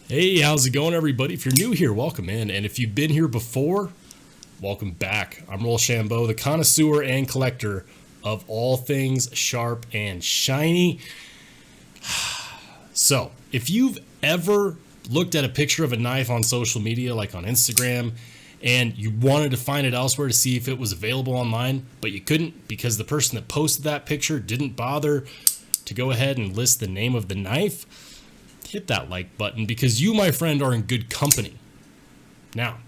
Hey, how's it going, everybody? If you're new here, welcome in. And if you've been here before, welcome back. I'm Rollshambo, the connoisseur and collector of all things sharp and shiny. So, if you've ever looked at a picture of a knife on social media, like on Instagram, and you wanted to find it elsewhere to see if it was available online, but you couldn't because the person that posted that picture didn't bother to go ahead and list the name of the knife, hit that like button because you, my friend, are in good company. Now,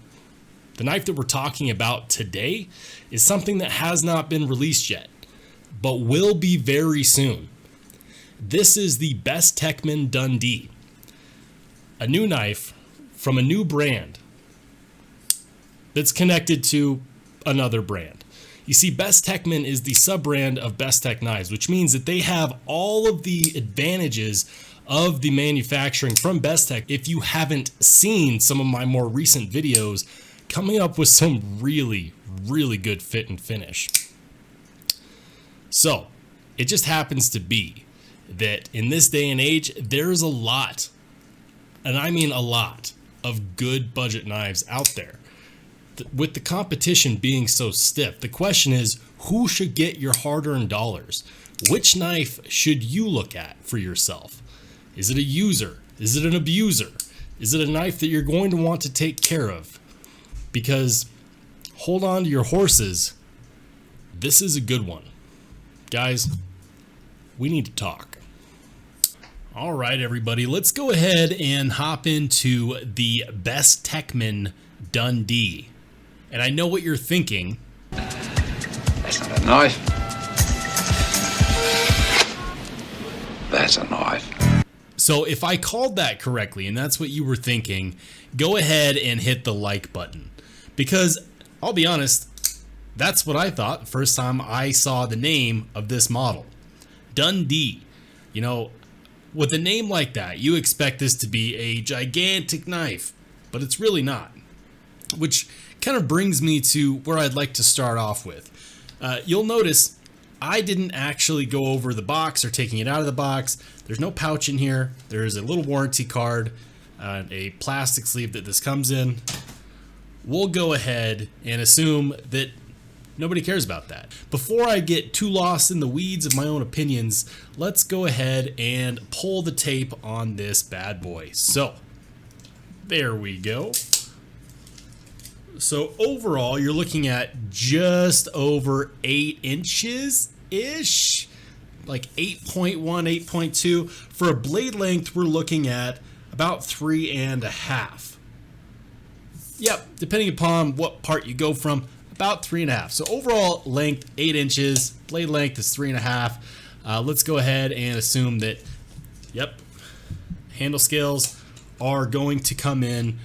the knife that we're talking about today is something that has not been released yet, but will be very soon. This is the Bestechman Dundee, a new knife from a new brand that's connected to another brand. You see, Bestechman is the sub-brand of Bestech knives, which means that they have all of the advantages of the manufacturing from Bestech. If you haven't seen some of my more recent videos, coming up with some really good fit and finish. So it just happens to be that in this day and age, there's a lot, and I mean a lot, of good budget knives out there. With the competition being so stiff, the question is, who should get your hard-earned dollars? Which knife should you look at for yourself? Is it a user? Is it an abuser? Is it a knife that you're going to want to take care of? Because, hold on to your horses, this is a good one. Guys, we need to talk. All right, everybody, let's go ahead and hop into the Bestechman Dundee. And I know what you're thinking. That's not a knife. That's a knife. So if I called that correctly, and that's what you were thinking, go ahead and hit the like button. Because I'll be honest, that's what I thought the first time I saw the name of this model. Dundee. You know, with a name like that, you expect this to be a gigantic knife, but it's really not. Which kind of brings me to where I'd like to start off with. You'll notice I didn't actually go over the box or taking it out of the box. There's no pouch in here. There's a little warranty card, a plastic sleeve that this comes in. We'll go ahead and assume that nobody cares about that. Before I get too lost in the weeds of my own opinions, let's go ahead and pull the tape on this bad boy. So, there we go. So overall, you're looking at just over 8 inches-ish, like 8.1, 8.2. For a blade length, we're looking at about 3.5. Yep, depending upon what part you go from, about 3.5. So overall length, 8 inches, blade length is 3.5. Let's go ahead and assume that, yep, handle scales are going to come in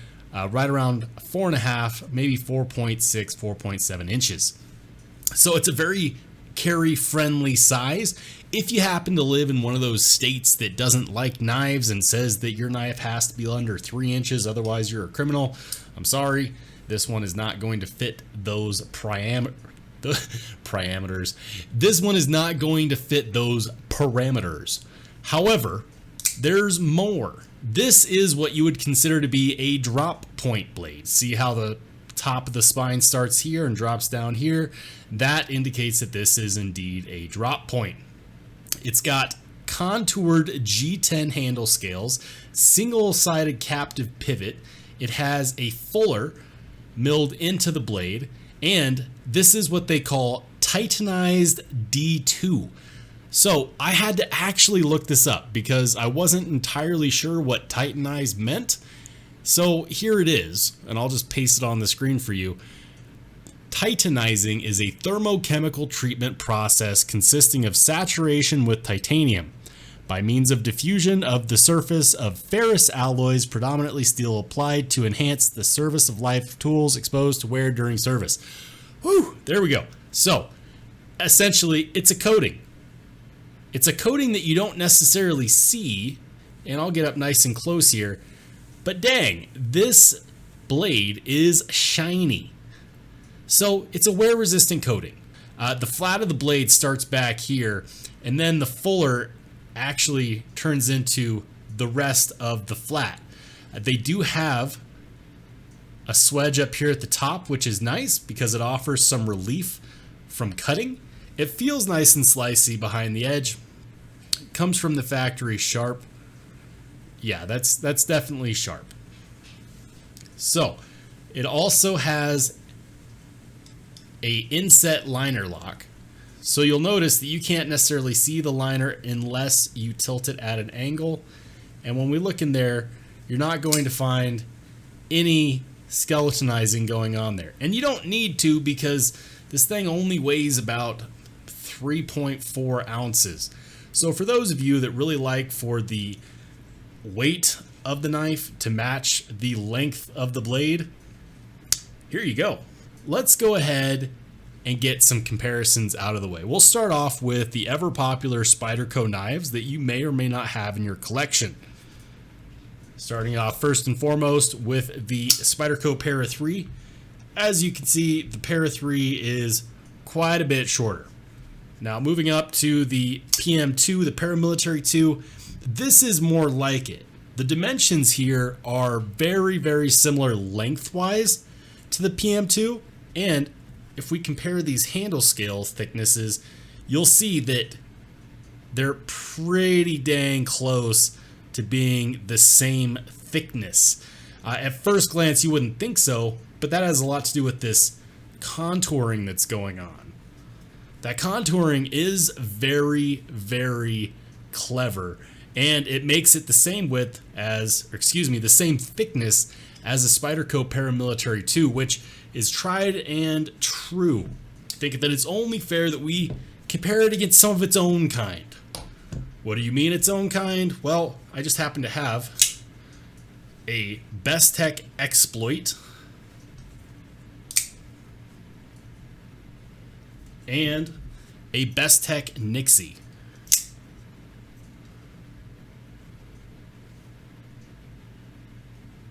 right around 4.5, maybe 4.6, 4.7 inches. So it's a very carry-friendly size. If you happen to live in one of those states that doesn't like knives and says that your knife has to be under 3 inches, otherwise you're a criminal, I'm sorry. This one is not going to fit those parameters. This one is not going to fit those parameters. However, there's more. This is what you would consider to be a drop point blade. See how the top of the spine starts here and drops down here? That indicates that this is indeed a drop point. It's got contoured G10 handle scales, single-sided captive pivot. It has a fuller milled into the blade, and this is what they call titanized D2. So I had to actually look this up because I wasn't entirely sure what titanized meant. So here it is, and I'll just paste it on the screen for you. Titanizing is a thermochemical treatment process consisting of saturation with titanium by means of diffusion of the surface of ferrous alloys, predominantly steel, applied to enhance the service of life of tools exposed to wear during service. Whew, there we go. So essentially, it's a coating. It's a coating that you don't necessarily see, and I'll get up nice and close here, but dang, this blade is shiny. So it's a wear-resistant coating. The flat of the blade starts back here, and then the fuller actually turns into the rest of the flat. They do have a swedge up here at the top, which is nice because it offers some relief from cutting. It feels nice and slicey behind the edge. It comes from the factory sharp. Yeah, that's definitely sharp. So it also has a inset liner lock. So you'll notice that you can't necessarily see the liner unless you tilt it at an angle. And when we look in there, you're not going to find any skeletonizing going on there. And you don't need to, because this thing only weighs about 3.4 ounces. So for those of you that really like for the weight of the knife to match the length of the blade, here you go. Let's go ahead and get some comparisons out of the way. We'll start off with the ever popular Spyderco knives that you may or may not have in your collection. Starting off first and foremost with the Spyderco Para 3. As you can see, the Para 3 is quite a bit shorter. Now moving up to the PM2, the Paramilitary 2, this is more like it. The dimensions here are very, very similar lengthwise to the PM2, and if we compare these handle scale thicknesses, you'll see that they're pretty dang close to being the same thickness. At first glance, you wouldn't think so, but that has a lot to do with this contouring that's going on. That contouring is very, very clever, and it makes it the same width as, or excuse me, the same thickness as a Spyderco Paramilitary 2, which is tried and true. I think that it's only fair that we compare it against some of its own kind. What do you mean its own kind? Well, I just happen to have a Bestech Exploit and a Bestech Nixie.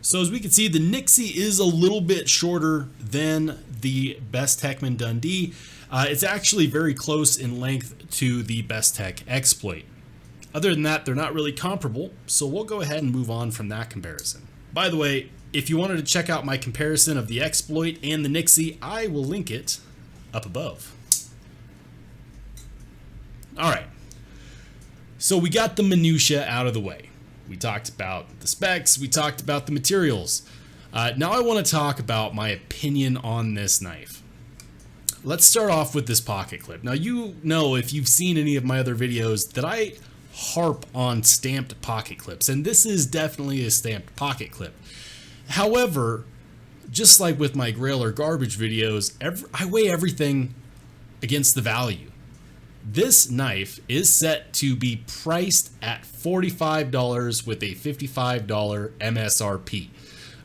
So as we can see, the Nixie is a little bit shorter than the Bestechman Dundee. It's actually very close in length to the Bestech Exploit. Other than that, they're not really comparable, so we'll go ahead and move on from that comparison. By the way, if you wanted to check out my comparison of the Exploit and the Nixie, I will link it up above. Alright, so we got the minutia out of the way. We talked about the specs, we talked about the materials. Now I want to talk about my opinion on this knife. Let's start off with this pocket clip. Now you know, if you've seen any of my other videos, that I harp on stamped pocket clips, and this is definitely a stamped pocket clip. However, just like with my Grail or Garbage videos, I weigh everything against the value. This knife is set to be priced at $45 with a $55 MSRP.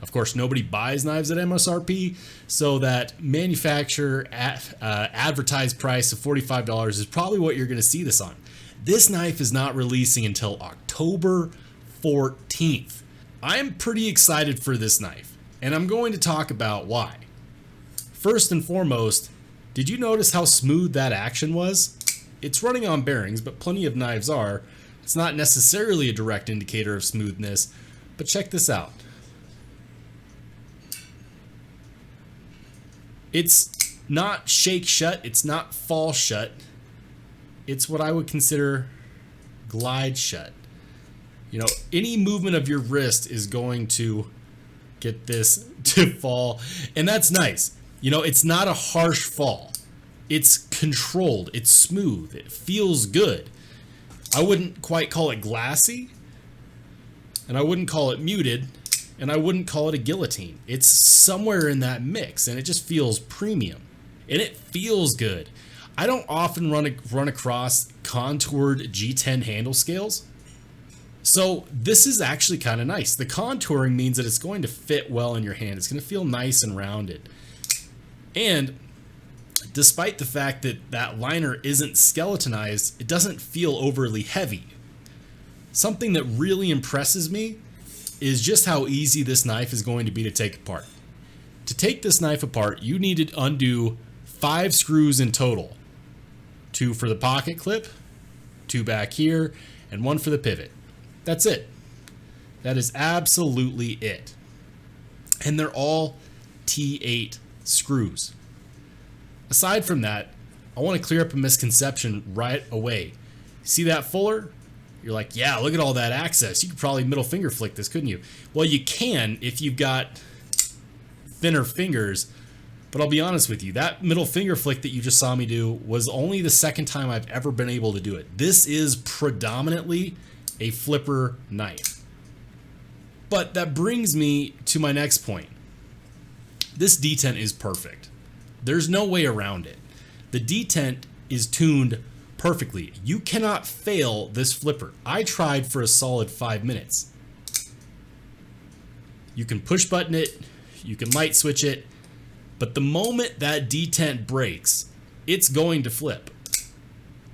Of course, nobody buys knives at MSRP, so that manufacturer advertised price of $45 is probably what you're going to see this on. This knife is not releasing until October 14th. I'm pretty excited for this knife, and I'm going to talk about why. First and foremost, did you notice how smooth that action was? It's running on bearings, but plenty of knives are. It's not necessarily a direct indicator of smoothness, but check this out. It's not shake shut, it's not fall shut. It's what I would consider glide shut. You know, any movement of your wrist is going to get this to fall, and that's nice. You know, it's not a harsh fall. It's controlled, it's smooth, it feels good. I wouldn't quite call it glassy, and I wouldn't call it muted, and I wouldn't call it a guillotine. It's somewhere in that mix, and it just feels premium, and it feels good. I don't often run across contoured G10 handle scales, so this is actually kind of nice. The contouring means that it's going to fit well in your hand. It's going to feel nice and rounded. And despite the fact that that liner isn't skeletonized, it doesn't feel overly heavy. Something that really impresses me is just how easy this knife is going to be to take apart. To take this knife apart, you need to undo 5 screws in total. 2 for the pocket clip, 2 back here, and 1 for the pivot. That's it. That is absolutely it. And they're all T8 screws. Aside from that, I want to clear up a misconception right away. See that fuller? You're like, yeah, look at all that access. You could probably middle finger flick this, couldn't you? Well, you can if you've got thinner fingers, but I'll be honest with you, that middle finger flick that you just saw me do was only the second time I've ever been able to do it. This is predominantly a flipper knife. But that brings me to my next point. This detent is perfect. There's no way around it. The detent is tuned perfectly. You cannot fail this flipper. I tried for a solid 5 minutes. You can push button it, you can light switch it, but the moment that detent breaks, it's going to flip.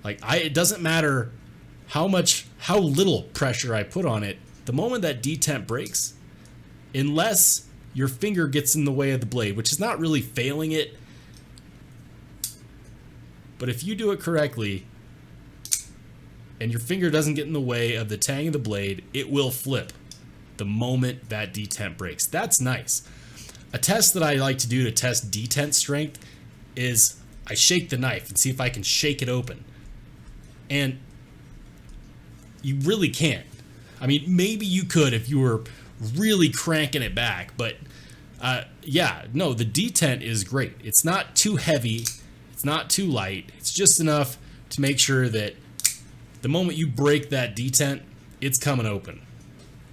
Like it doesn't matter how little pressure I put on it. The moment that detent breaks, unless your finger gets in the way of the blade, which is not really failing it, but if you do it correctly and your finger doesn't get in the way of the tang of the blade, it will flip the moment that detent breaks. That's nice. A test that I like to do to test detent strength is I shake the knife and see if I can shake it open. And you really can't. I mean, maybe you could if you were really cranking it back, but yeah, no, the detent is great. It's not too heavy, it's not too light, it's just enough to make sure that the moment you break that detent, it's coming open.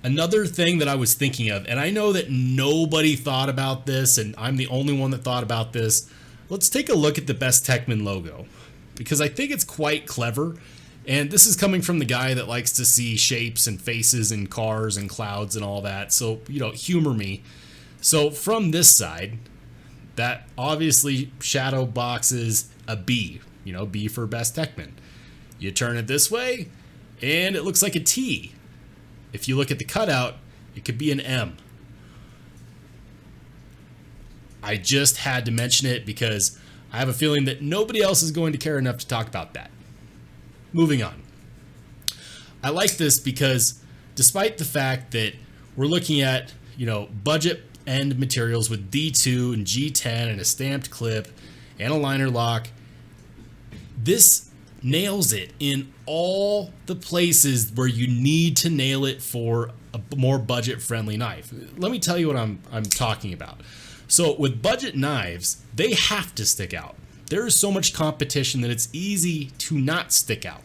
Another thing that I was thinking of, and I know that nobody thought about this, and I'm the only one that thought about this, let's take a look at the Bestechman logo, because I think it's quite clever. And this is coming from the guy that likes to see shapes and faces and cars and clouds and all that. So, you know, humor me. So from this side, that obviously shadow boxes a B, you know, B for Bestechman. You turn it this way and it looks like a T. If you look at the cutout, it could be an M. I just had to mention it because I have a feeling that nobody else is going to care enough to talk about that. Moving on. I like this because despite the fact that we're looking at, you know, budget end materials with D2 and G10 and a stamped clip and a liner lock, this nails it in all the places where you need to nail it for a more budget friendly knife. Let me tell you what I'm talking about. So with budget knives, they have to stick out. There is so much competition that it's easy to not stick out.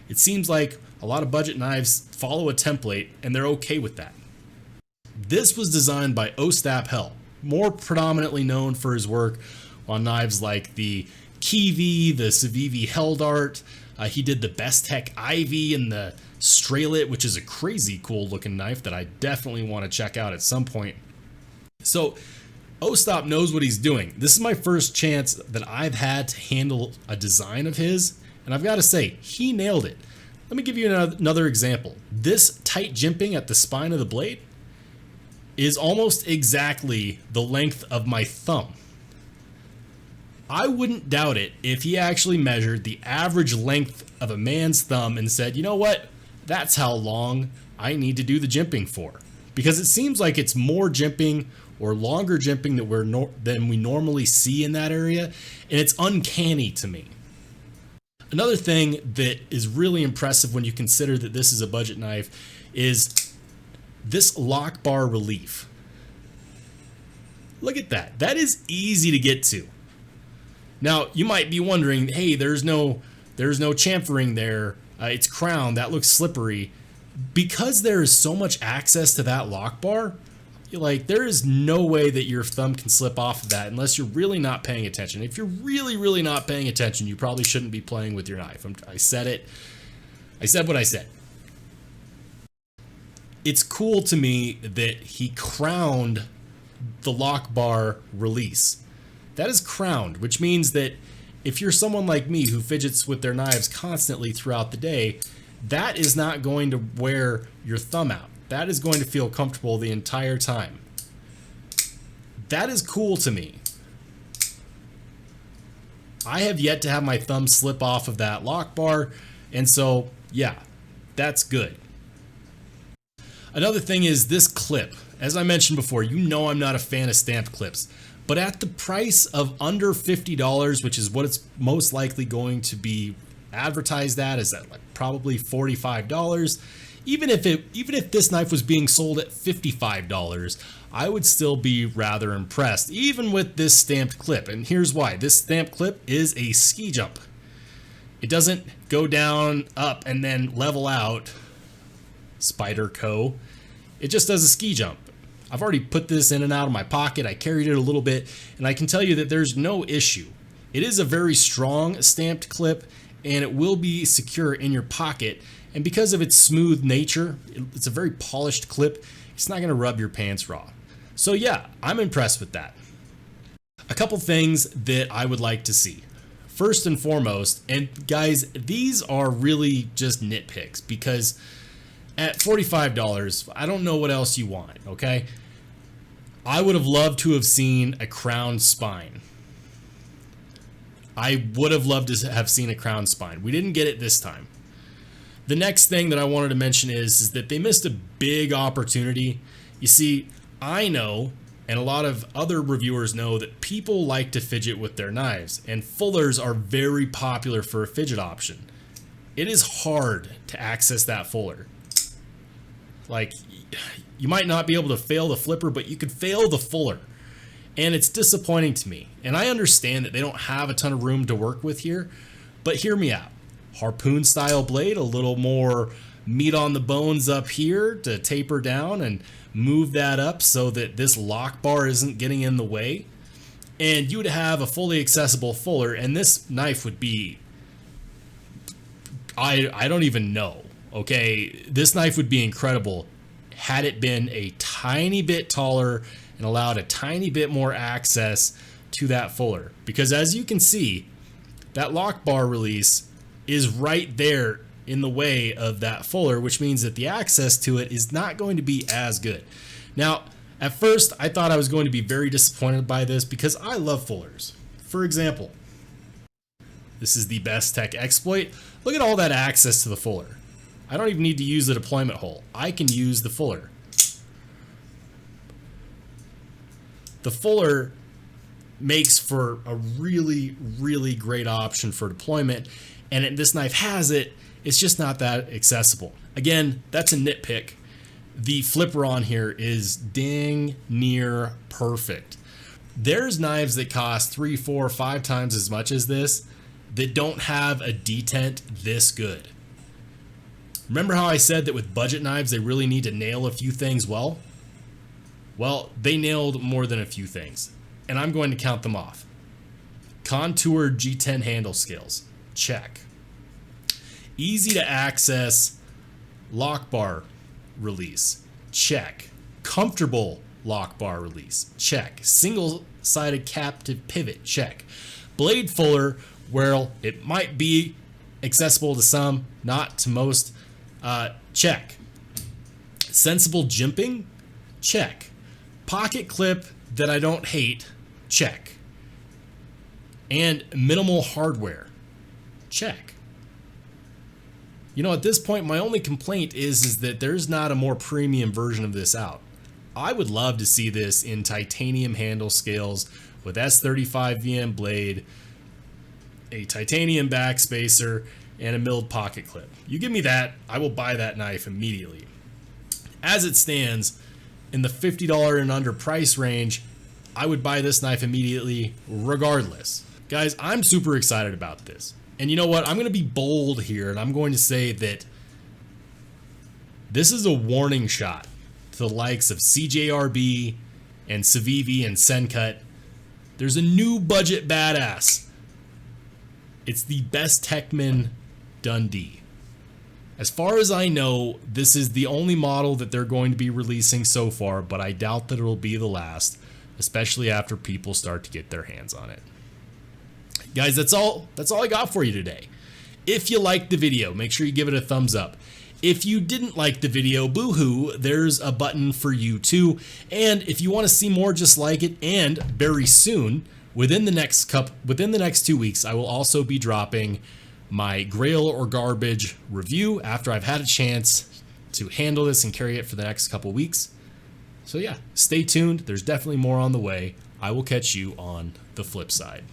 It seems like a lot of budget knives follow a template and they're okay with that. This was designed by Ostap Hell, more predominantly known for his work on knives like the Kizer, the Civivi Hell Dart. He did the Bestech Ivy and the Strailet, which is a crazy cool looking knife that I definitely want to check out at some point. So Ostap knows what he's doing. This is my first chance that I've had to handle a design of his, and I've got to say, he nailed it. Let me give you another example. This tight jimping at the spine of the blade is almost exactly the length of my thumb. I wouldn't doubt it if he actually measured the average length of a man's thumb and said, you know what, that's how long I need to do the jimping for. Because it seems like it's more jimping or longer jimping than we normally see in that area, and it's uncanny to me. Another thing that is really impressive when you consider that this is a budget knife is this lock bar relief. Look at that. That is easy to get to. Now, you might be wondering, hey, there's no chamfering there. It's crowned. That looks slippery. Because there is so much access to that lock bar, like there is no way that your thumb can slip off of that unless you're really not paying attention. If you're really not paying attention, you probably shouldn't be playing with your knife. I said it. I said what I said. It's cool to me that he crowned the lock bar release. That is crowned, which means that if you're someone like me who fidgets with their knives constantly throughout the day, that is not going to wear your thumb out. That is going to feel comfortable the entire time. That is cool to me. I have yet to have my thumb slip off of that lock bar, and so yeah, that's good. Another thing is this clip. As I mentioned before, you know I'm not a fan of stamped clips, but at the price of under $50, which is what it's most likely going to be advertised at, is at like probably $45. Even if this knife was being sold at $55, I would still be rather impressed, even with this stamped clip. And here's why. This stamped clip is a ski jump. It doesn't go down, up, and then level out. Spyderco. It just does a ski jump. I've already put this in and out of my pocket. I carried it a little bit, and I can tell you that there's no issue. It is a very strong stamped clip, and it will be secure in your pocket. And because of its smooth nature, it's a very polished clip. It's not going to rub your pants raw. So yeah, I'm impressed with that. A couple things that I would like to see. First and foremost, and guys, these are really just nitpicks because at $45, I don't know what else you want, okay? I would have loved to have seen a crown spine. I would have loved to have seen a crown spine. We didn't get it this time. The next thing that I wanted to mention is that they missed a big opportunity. You see, I know, and a lot of other reviewers know, that people like to fidget with their knives, and fullers are very popular for a fidget option. It is hard to access that fuller. Like, you might not be able to fail the flipper, but you could fail the fuller. And it's disappointing to me. And I understand that they don't have a ton of room to work with here, but hear me out. Harpoon style blade, a little more meat on the bones up here to taper down and move that up so that this lock bar isn't getting in the way. And you would have a fully accessible fuller, and this knife would be, I don't even know. Okay, this knife would be incredible had it been a tiny bit taller and allowed a tiny bit more access to that fuller. Because as you can see, that lock bar release is right there in the way of that fuller, which means that the access to it is not going to be as good. Now, at first, I thought I was going to be very disappointed by this because I love fullers. For example, this is the Bestech Exploit. Look at all that access to the fuller. I don't even need to use the deployment hole. I can use the fuller. The fuller makes for a really, really great option for deployment, and this knife has it. It's just not that accessible. Again, that's a nitpick. The flipper on here is dang near perfect. There's knives that cost 3, 4, 5 times as much as this that don't have a detent this good. Remember how I said that with budget knives, they really need to nail a few things well? Well, they nailed more than a few things, and I'm going to count them off. Contoured G10 handle scales, check. Easy to access lock bar release, check. Comfortable lock bar release, check. Single-sided captive pivot, check. Blade fuller, well, it might be accessible to some, not to most, check. Sensible jimping, check. Pocket clip that I don't hate, check. And minimal hardware, check. You know, at this point, my only complaint is that there's not a more premium version of this out. I would love to see this in titanium handle scales with S35 VM blade, a titanium backspacer, and a milled pocket clip. You give me that, I will buy that knife immediately. As it stands, in the $50 and under price range, I would buy this knife immediately regardless. Guys, I'm super excited about this. And you know what? I'm going to be bold here, and I'm going to say that this is a warning shot to the likes of CJRB and Civivi and Sencut. There's a new budget badass. It's the Bestechman Dundee. As far as I know, this is the only model that they're going to be releasing so far, but I doubt that it'll be the last, especially after people start to get their hands on it. Guys, that's all I got for you today. If you liked the video, make sure you give it a thumbs up. If you didn't like the video, boo-hoo, there's a button for you too. And if you want to see more just like it, and very soon, within the next 2 weeks, I will also be dropping my Grail or Garbage review after I've had a chance to handle this and carry it for the next couple weeks. So yeah, stay tuned. There's definitely more on the way. I will catch you on the flip side.